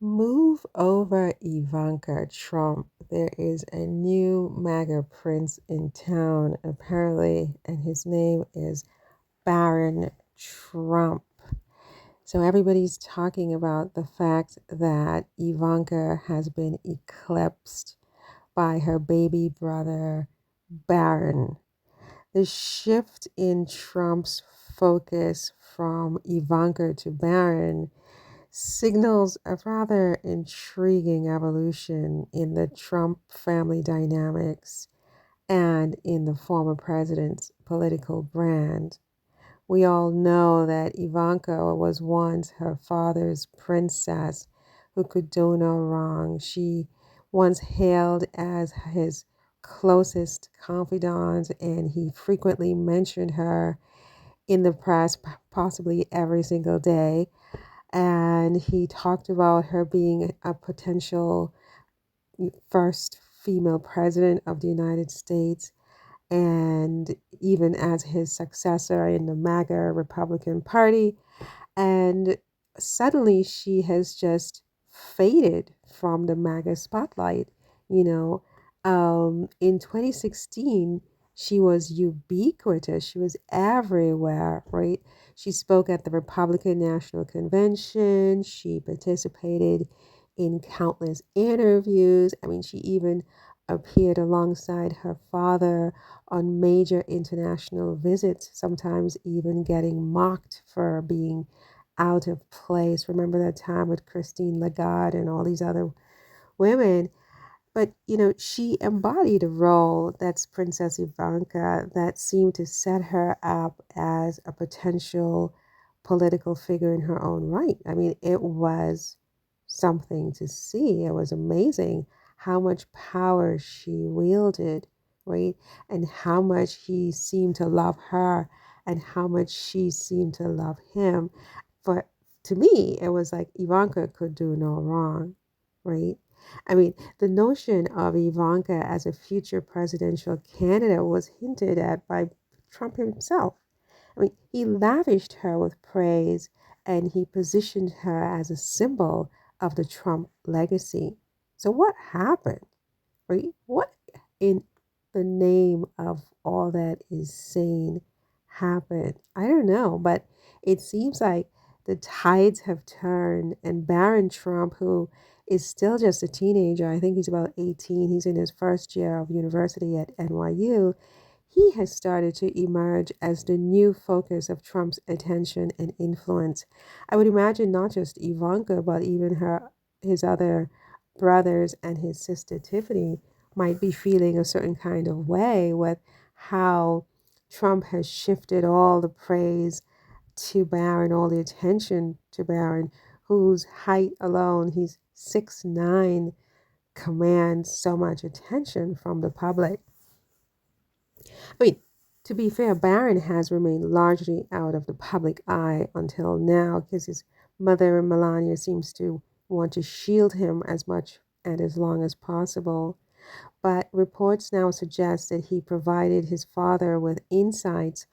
Move over, Ivanka Trump. There is a new MAGA prince in town, apparently, and his name is Barron Trump. So everybody's talking about the fact that Ivanka has been eclipsed by her baby brother, Barron. The shift in Trump's focus from Ivanka to Barron signals a rather intriguing evolution in the Trump family dynamics and in the former president's political brand. We all know that Ivanka was once her father's princess who could do no wrong. She once hailed as his closest confidant, and he frequently mentioned her in the press, possibly every single day. And he talked about her being a potential first female president of the United States, and even as his successor in the MAGA Republican Party. And suddenly she has just faded from the MAGA spotlight. You know, in 2016, she was ubiquitous. She was everywhere, right? She spoke at the Republican National Convention. She participated in countless interviews. I mean, she even appeared alongside her father on major international visits, sometimes even getting mocked for being out of place. Remember that time with Christine Lagarde and all these other women? But, she embodied a role that's Princess Ivanka that seemed to set her up as a potential political figure in her own right. I mean, it was something to see. It was amazing how much power she wielded, right? And how much he seemed to love her and how much she seemed to love him. For to me, it was like Ivanka could do no wrong, right? I mean, the notion of Ivanka as a future presidential candidate was hinted at by Trump himself. I mean, he lavished her with praise and he positioned her as a symbol of the Trump legacy. So, what happened? Right? What in the name of all that is sane happened? I don't know, but it seems like the tides have turned, and Barron Trump, who is still just a teenager, I think he's about 18, he's in his first year of university at NYU, he has started to emerge as the new focus of Trump's attention and influence. I would imagine not just Ivanka, but even his other brothers and his sister Tiffany might be feeling a certain kind of way with how Trump has shifted all the praise to Barron, all the attention to Barron, whose height alone, he's 6'9", commands so much attention from the public. I mean, to be fair, Barron has remained largely out of the public eye until now because his mother, Melania, seems to want to shield him as much and as long as possible. But reports now suggest that he provided his father with insights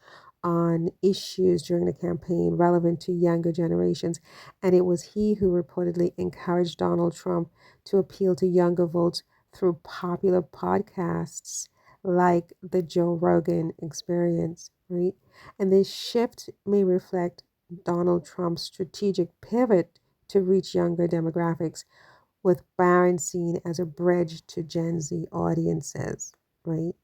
on issues during the campaign relevant to younger generations. And it was he who reportedly encouraged Donald Trump to appeal to younger votes through popular podcasts like the Joe Rogan Experience, right? And this shift may reflect Donald Trump's strategic pivot to reach younger demographics, with Barron seen as a bridge to Gen Z audiences, right?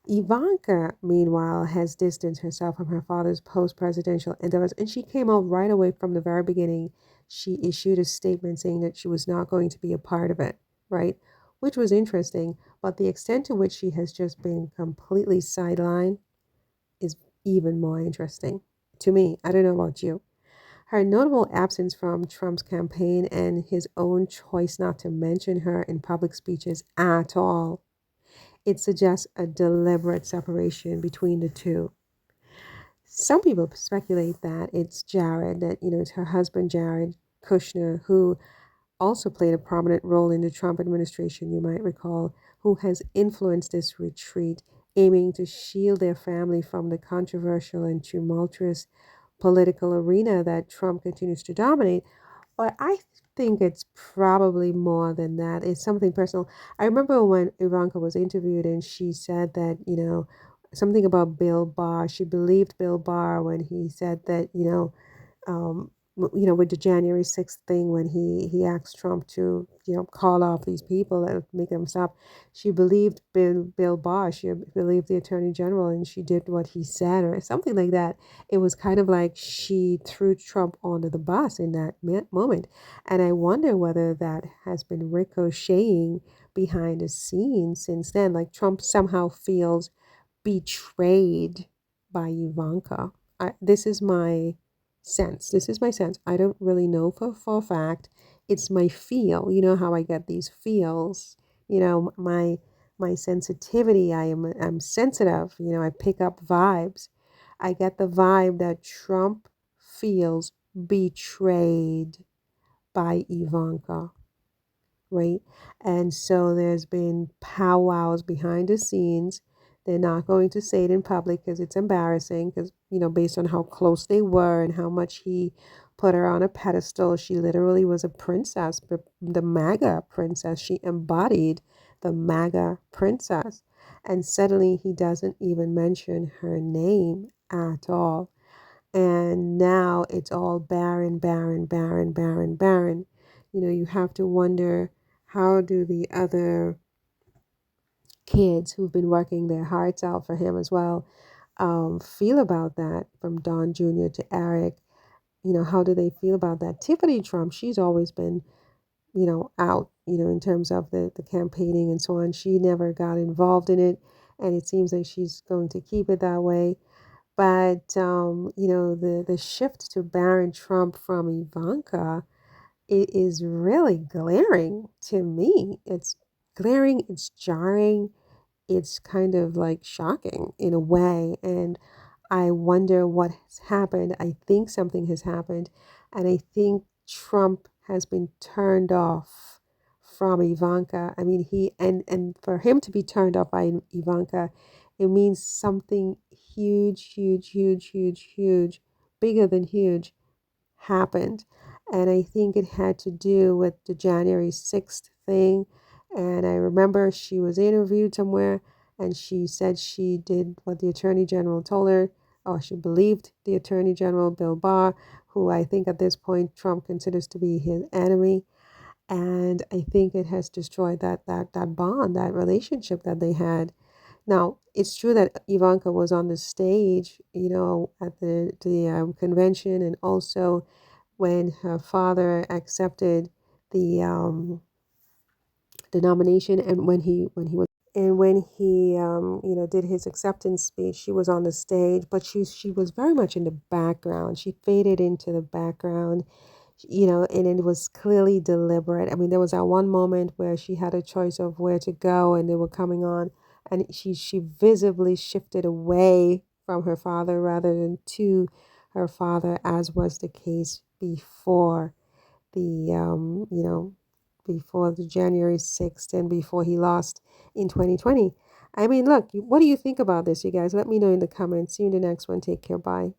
Ivanka, meanwhile, has distanced herself from her father's post presidential endeavors, and she came out right away from the very beginning. She issued a statement saying that she was not going to be a part of it, right? Which was interesting, but the extent to which she has just been completely sidelined is even more interesting to me. I don't know about you. Her notable absence from Trump's campaign and his own choice not to mention her in public speeches at all, it suggests a deliberate separation between the two. Some people speculate that it's Jared, that, it's her husband, Jared Kushner, who also played a prominent role in the Trump administration, you might recall, who has influenced this retreat, aiming to shield their family from the controversial and tumultuous political arena that Trump continues to dominate. But I think it's probably more than that. It's something personal. I remember when Ivanka was interviewed and she said that, something about Bill Barr. She believed Bill Barr when he said that, with the January 6th thing when he asked Trump to, call off these people and make them stop. She believed Bill Barr. She believed the Attorney General, and she did what he said or something like that. It was kind of like she threw Trump under the bus in that moment. And I wonder whether that has been ricocheting behind the scenes since then. Like Trump somehow feels betrayed by Ivanka. This is my sense. This is my sense. I don't really know for a fact. It's my feel. You know how I get these feels. My sensitivity. I'm sensitive. I pick up vibes. I get the vibe that Trump feels betrayed by Ivanka, right? And so there's been powwows behind the scenes. They're not going to say it in public because it's embarrassing, because, based on how close they were and how much he put her on a pedestal. She literally was a princess, but the MAGA princess. She embodied the MAGA princess. And suddenly he doesn't even mention her name at all. And now it's all Barron, Barron, Barron, Barron, Barron. You have to wonder, how do the other kids who've been working their hearts out for him as well feel about that, from Don Jr. to Eric? How do they feel about that? Tiffany Trump, she's always been, out, in terms of the campaigning and so on. She never got involved in it, and it seems like she's going to keep it that way. But the shift to Barron Trump from Ivanka, it is really glaring to me. It's glaring, it's jarring, it's kind of like shocking in a way. And I wonder what has happened. I think something has happened. And I think Trump has been turned off from Ivanka. I mean, and for him to be turned off by Ivanka, it means something huge, huge, huge, huge, huge, bigger than huge happened. And I think it had to do with the January 6th thing. And I remember she was interviewed somewhere and she said she did what the Attorney General told her, or she believed the Attorney General, Bill Barr, who I think at this point Trump considers to be his enemy. And I think it has destroyed that bond, that relationship that they had. Now, it's true that Ivanka was on the stage, at the convention, and also when her father accepted the the nomination, and when he did his acceptance speech. She was on the stage, but she was very much in the background. She faded into the background, and it was clearly deliberate. I mean, there was that one moment where she had a choice of where to go, and they were coming on, and she visibly shifted away from her father rather than to her father, as was the case the before the January 6th and before he lost in 2020. I mean, look, what do you think about this, you guys? Let me know in the comments. See you in the next one. Take care. Bye.